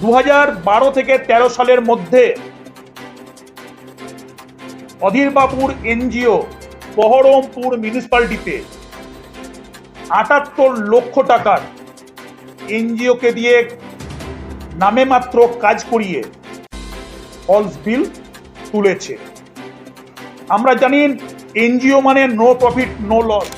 2012 থেকে 13 সালের মধ্যে অধীরবাবুর এনজিও বহরমপুর মিউনিসিপালিটিতে 78 লক্ষ টাকার এনজিওকে দিয়ে নামে মাত্র কাজ করিয়ে ফলস বিল তুলেছে। আমরা জানি এনজিও মানে no profit no loss.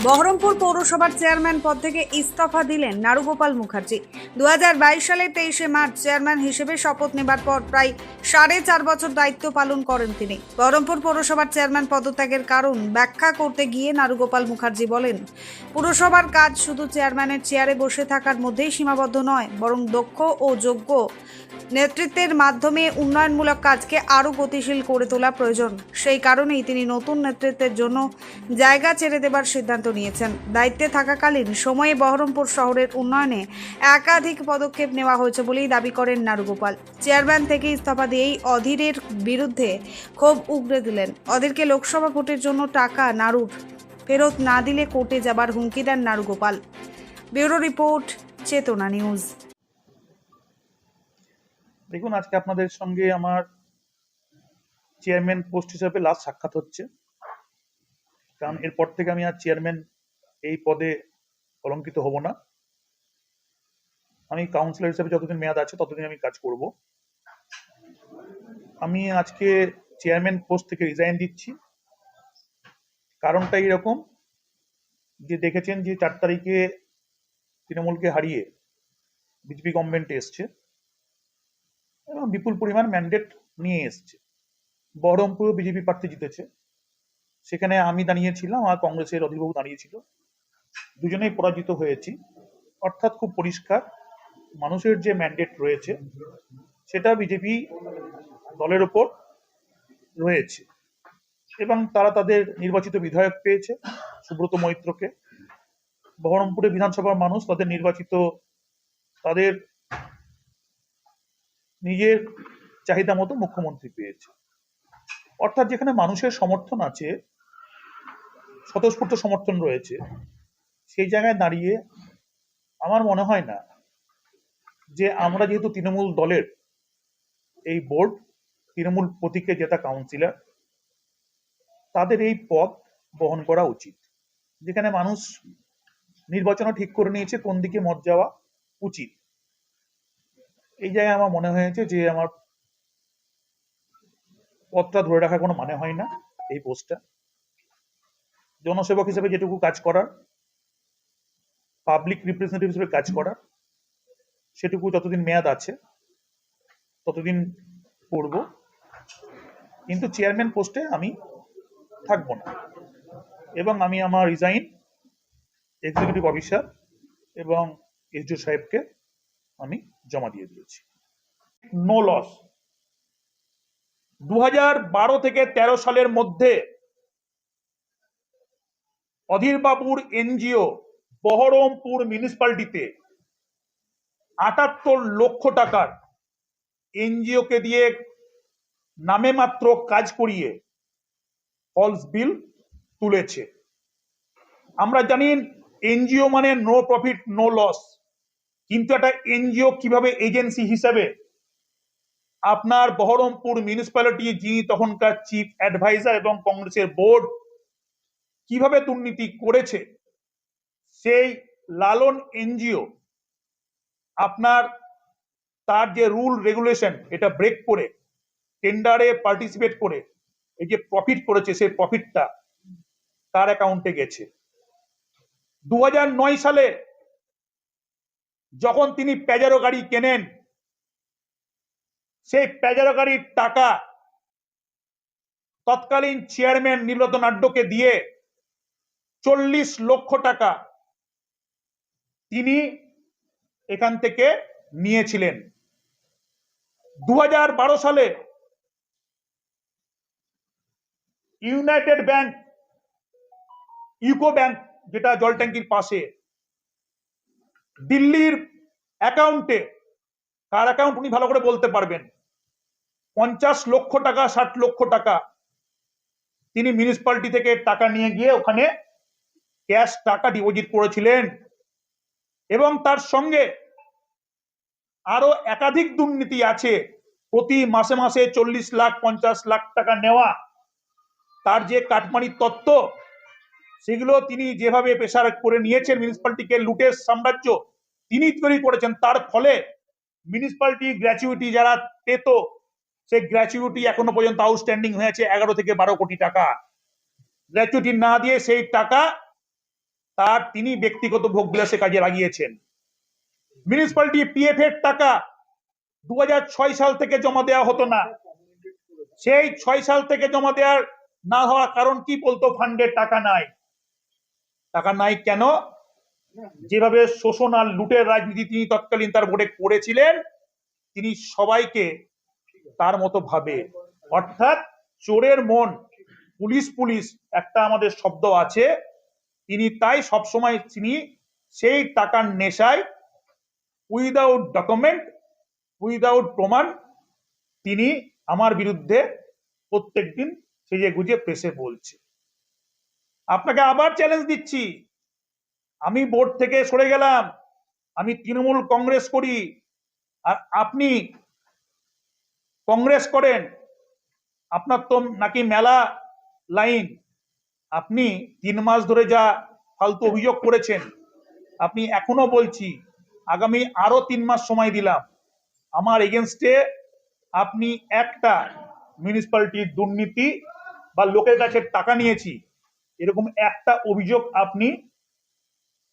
Berhampore পৌরসভার চেয়ারম্যান পদ থেকে ইস্তফা দিলেন নারুগোপাল মুখার্জি। 2022 সালের 23শে মার্চ চেয়ারম্যান হিসেবে শপথ নেবার পর প্রায় 4.5 বছর দায়িত্ব পালন করেন তিনি। বহরমপুর পৌরসভার চেয়ারম্যান পদত্যাগের কারণ ব্যাখ্যা করতে গিয়ে নারুগোপাল মুখার্জি বলেন, পুরসভার কাজ শুধু চেয়ারম্যানের চেয়ারে বসে থাকার মধ্যেই সীমাবদ্ধ নয়, বরং দক্ষ ও যোগ্য নেতৃত্বের মাধ্যমে উন্নয়নমূলক কাজকে আরও গতিশীল করে তোলা প্রয়োজন। সেই কারণেই তিনি নতুন নেতৃত্বের জন্য জায়গা ছেড়ে দেবার সিদ্ধান্ত নিয়েছেন। দায়িত্বে থাকাকালীন সময়ে বহরমপুর শহরের উন্নয়নে একাধিক পদক্ষেপ নেওয়া হয়েছে বলেই দাবি করেন নারুগোপাল। চেয়ারম্যান থেকে ইস্তফা দিয়েই অধীরের বিরুদ্ধে ক্ষোভ উগরে দিলেন। অধীরকে লোকসভা ভোটের জন্য টাকা নারুর ফেরত না দিলে কোর্টে যাবার হুমকি দেন নারুগোপাল। ব্যুরো রিপোর্ট, চেতনা নিউজ। দেখুন, আজকে আপনাদের সঙ্গে আমার চেয়ারম্যান পোস্ট হিসেবে লাস্ট সাক্ষাৎ হচ্ছে, কারণ এরপর থেকে আমি আর চেয়ারম্যান এই পদে অলঙ্কিত হব না। আমি কাউন্সিলর হিসেবে যতদিন মেয়াদ আছে ততদিন আমি কাজ করব। আমি আজকে চেয়ারম্যান পোস্ট থেকে রিজাইন দিচ্ছি। কারণটা এরকম যে দেখেছেন যে 4 তারিখে তৃণমূলকে হারিয়ে বিজেপি গভর্নমেন্ট এসছে এবং বিপুল পরিমাণ ম্যান্ডেট নিয়ে এসছে। বহরমপুর বিজেপি প্রার্থী জিতেছে, সেখানে আমি দাঁড়িয়েছিলাম আর কংগ্রেসের অধীরবাবু দাঁড়িয়েছিল, দুজনেই পরাজিত হয়েছি। অর্থাৎ খুব পরিষ্কার, মানুষের যে ম্যান্ডেট রয়েছে সেটা বিজেপি দলের ওপর রয়েছে এবং তারা তাদের নির্বাচিত বিধায়ক পেয়েছে সুব্রত মৈত্রকে। বহরমপুরে বিধানসভার মানুষ তাদের নির্বাচিত, তাদের নিজের চাহিদা মতো মুখ্যমন্ত্রী পেয়েছে। অর্থাৎ যেখানে মানুষের সমর্থন আছে, স্বতঃস্ফূর্ত সমর্থন রয়েছে, সেই জায়গায় দাঁড়িয়ে আমার মনে হয় না যে আমরা যেহেতু তৃণমূল দলের এই বোর্ড, তৃণমূল প্রতীকে জেতা কাউন্সিলর, তাদের এই পদ বহন করা উচিত। যেখানে মানুষ নির্বাচনও ঠিক করে নিয়েছে কোন দিকে মত যাওয়া উচিত, এই জায়গায় আমার মনে হয়েছে যে আমার পদটা ধরে রাখার কোনো মানে হয় না। এই পোস্টটা জনসেবক হিসেবে যেটুকু কাজ করার, পাবলিক রিপ্রেজেন্টেটিভ হিসেবে কাজ করার, সেটুকু যতদিন মেয়াদ আছে ততদিন করব, কিন্তু চেয়ারম্যান পোস্টে আমি থাকবো না এবং আমি আমার রিজাইন এক্সিকিউটিভ অফিসার এবং এসডিও সাহেবকে আমি জমা দিয়ে দিয়েছি। No loss. 2012 থেকে 13 সালের মধ্যে অধীরবাবুর এনজিও বহরমপুর মিউনিসিপালিটিতে 78 লক্ষ টাকার এনজিওকে দিয়ে নামে মাত্র কাজ করিয়ে ফলস বিল তুলেছে। আমরা জানি এনজিও মানে নো প্রফিট নো লস, কিন্তু একটা এনজিও কিভাবে এজেন্সি হিসেবে আপনার বহরমপুর মিউনিসিপ্যালিটি, যিনি তখনকার চিফ অ্যাডভাইজার এবং কংগ্রেসের বোর্ড, কিভাবে দুর্নীতি করেছে, সেই লালন এনজিও আপনার তার যে রুল রেগুলেশন এটা ব্রেক করে টেন্ডারে পার্টিসিপেট করে এই যে প্রফিট করেছে, সেই প্রফিটটা তার অ্যাকাউন্টে গেছে। 2009 সালে যখন তিনি প্যাজারো গাড়ি কেনেন, সেই প্যাজারো গাড়ির টাকা তৎকালীন চেয়ারম্যান নীলরতন নাড্ডকে দিয়ে 40 লক্ষ টাকা তিনি এখান থেকে নিয়েছিলেন। 2012 সালে ইউনাইটেড ব্যাংক, ইউকো ব্যাংক, যেটা জল ট্যাঙ্কির পাশে, দিল্লির অ্যাকাউন্টে, কার অ্যাকাউন্ট উনি ভালো করে বলতে পারবেন, 50 লক্ষ টাকা 60 লক্ষ টাকা তিনি মিউনিসিপ্যালিটি থেকে টাকা নিয়ে গিয়ে ওখানে ক্যাশ টাকা ডিপোজিট করেছিলেন এবং তার সঙ্গে আরো একাধিক দুর্নীতি আছে, প্রতি মাসে মাসে 40 লাখ 50 লাখ টাকা নেওয়া, তার যে কাটমানির তত্ত্ব, সেগুলো তিনি যেভাবে প্রেসার করে নিয়েছেন, মিউনিসিপ্যালিটিকে লুটের সাম্রাজ্য তিনি তৈরি করেছেন। তার ফলে মিউনিসিপ্যালিটি গ্র্যাচুইটি যারা পেত, সেই গ্র্যাচুইটি এখনো পর্যন্ত আউটস্ট্যান্ডিং হয়েছে 11 থেকে 12 কোটি টাকা। গ্র্যাচুইটি না দিয়ে সেই টাকা তার তিনি ব্যক্তিগত ভোগ বিলাসে কাজে লাগিয়েছেন। মিউনিসিপ্যালিটি পিএফ এর টাকা 2006 সাল থেকে জমা দেওয়া হতো না, সেই 6 সাল থেকে জমা দেওয়ার না হওয়ার কারণ কি? বলতো ফান্ডের টাকা নাই। টাকা নাই কেন? যেভাবে শোষণ আর লুটের রাজনীতি তিনি তৎকালীন তার বোর্ডে করেছিলেন, তিনি সবাইকে তার মতো ভাবে, অর্থাৎ চোরের মন পুলিশ পুলিশ একটা আমাদের শব্দ আছে, তিনি তাই সবসময় তিনি সেই টাকার নেশায় উইদাউট ডকুমেন্ট, উইদাউট প্রমাণ তিনি আমার বিরুদ্ধে প্রত্যেকদিন সেজে গুজে প্রেসে বলছে। আপনাকে আবার চ্যালেঞ্জ দিচ্ছি, আমি বোর্ড থেকে সরে গেলাম, আমি তৃণমূল কংগ্রেস করি, আর আপনি কংগ্রেস করেন, আপনার তো নাকি মেলা লাইন, আপনি 3 মাস ধরে যা ফালতু অভিযোগ করেছেন, আপনি এখনো বলছি আগামী আরো 3 মাস সময় দিলাম, আমার এগেনস্টে আপনি একটা মিউনিসিপ্যালিটির দুর্নীতি বা লোকের কাছে টাকা নিয়েছি এরকম একটা অভিযোগ আপনি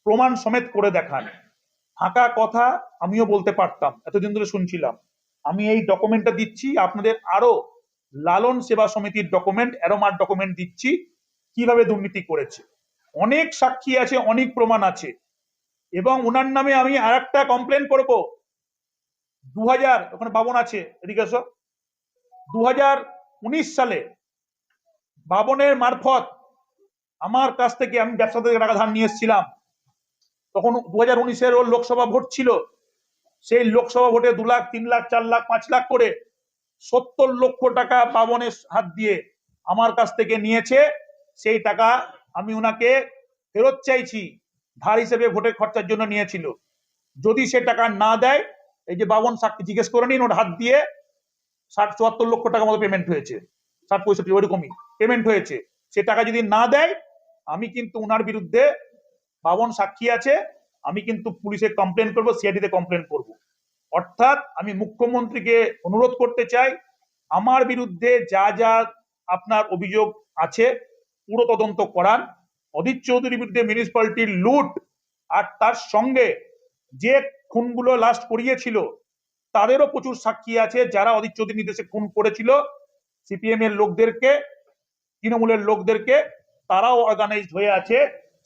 প্রমাণ সমেত করে দেখান। ফাঁকা কথা আমিও বলতে পারতাম, এতদিন ধরে শুনছিলাম। আমি এই ডকুমেন্টটা দিচ্ছি আপনাদের, আরো লালন সেবা সমিতির ডকুমেন্ট, অ্যারোমার ডকুমেন্ট দিচ্ছি কিভাবে দুর্নীতি করেছে। অনেক সাক্ষী আছে, অনেক প্রমাণ আছে, এবং ওনার নামে আমি আর একটা কমপ্লেন করব। 2000, ওখানে বাবন আছে, এদিকে এসো, 2019 সালে বাবনের মারফত আমার কাছ থেকে, আমি ব্যবসা থেকে টাকা ধার নিয়ে এসেছিলাম, তখন 2019-এর ওর লোকসভা ভোট ছিল, সেই লোকসভা ভোটে 2 লাখ 3 লাখ 4 লাখ 5 লাখ করে 70 লক্ষ টাকা বাবনের হাত দিয়ে আমার কাছ থেকে নিয়েছে। সেই টাকা আমি ওনাকে ফেরত চাইছি, ধার হিসেবে ভোটের খরচার জন্য নিয়েছিল। যদি সে টাকা না দেয়, এই যে বাবন সাক্ষী জিজ্ঞেস করে নিন, ওর হাত দিয়ে 60-74 লক্ষ টাকা মতো পেমেন্ট হয়েছে, 60-65 ওইরকমই পেমেন্ট হয়েছে। সে টাকা যদি না দেয়, আমি কিন্তু ওনার বিরুদ্ধে, বাবন সাক্ষী আছে, আমি কিন্তু পুলিশে কমপ্লেন করব, সিআইডিতে কমপ্লেন করব। অর্থাৎ আমি মুখ্যমন্ত্রীকে অনুরোধ করতে চাই, আমার বিরুদ্ধে যা যা আপনার অভিযোগ আছে পুরো তদন্ত করান। অধীর চৌধুরীর বিরুদ্ধে মিউনিসিপ্যালিটির লুট আর তার সঙ্গে যে খুনগুলো লাস্ট করিয়েছিল তাদেরও প্রচুর সাক্ষী আছে, যারা অধীর চৌধুরীর নির্দেশে খুন করেছিল সিপিএম এর লোকদেরকে, তৃণমূলের লোকদেরকে, তারাও অর্গানাইজড হয়ে আছে।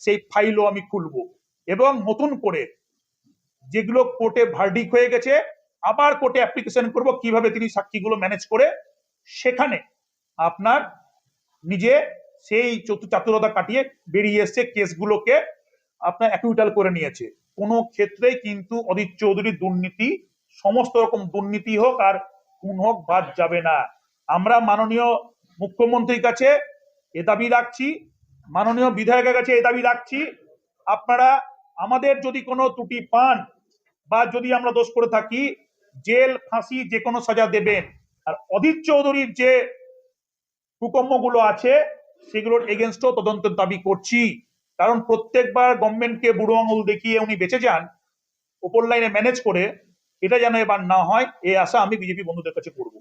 সেই ফাইলও আমি খুলবো, এবং নতুন করে যেগুলো কোর্টে ভার্ডিক হয়ে গেছে আবার কোর্টে অ্যাপ্লিকেশন করব, কিভাবে তিনি সাক্ষীগুলো ম্যানেজ করে সেখানে আপনার নিজে সেই চাতুরতা কাটিয়ে বেরিয়ে এসছে, কেসগুলোকে আপনার অ্যাকুইটাল করে নিয়েছে। কোনো ক্ষেত্রেই কিন্তু অধীর চৌধুরীর দুর্নীতি, সমস্ত রকম দুর্নীতি হোক আর খুন হোক, বাদ যাবে না। আমরা মাননীয় মুখ্যমন্ত্রীর কাছে এ দাবি রাখছি, মাননীয় বিধায়কের কাছে এ দাবি রাখছি, আপনারা আমাদের যদি কোনো ত্রুটি পান বা যদি আমরা দোষ করে থাকি, জেল ফাঁসি যে কোনো সাজা দেবেন। আর অধীর চৌধুরীর যে কুকর্মগুলো আছে সেগুলোর এগেনস্টও তদন্তের দাবি করছি, কারণ প্রত্যেকবার গভর্নমেন্টকে বুড়ো আঙুল দেখিয়ে উনি বেঁচে যান ওপর লাইনে ম্যানেজ করে, এটা যেন এবার না হয়, এই আশা আমি বিজেপি বন্ধুদের কাছে করবো।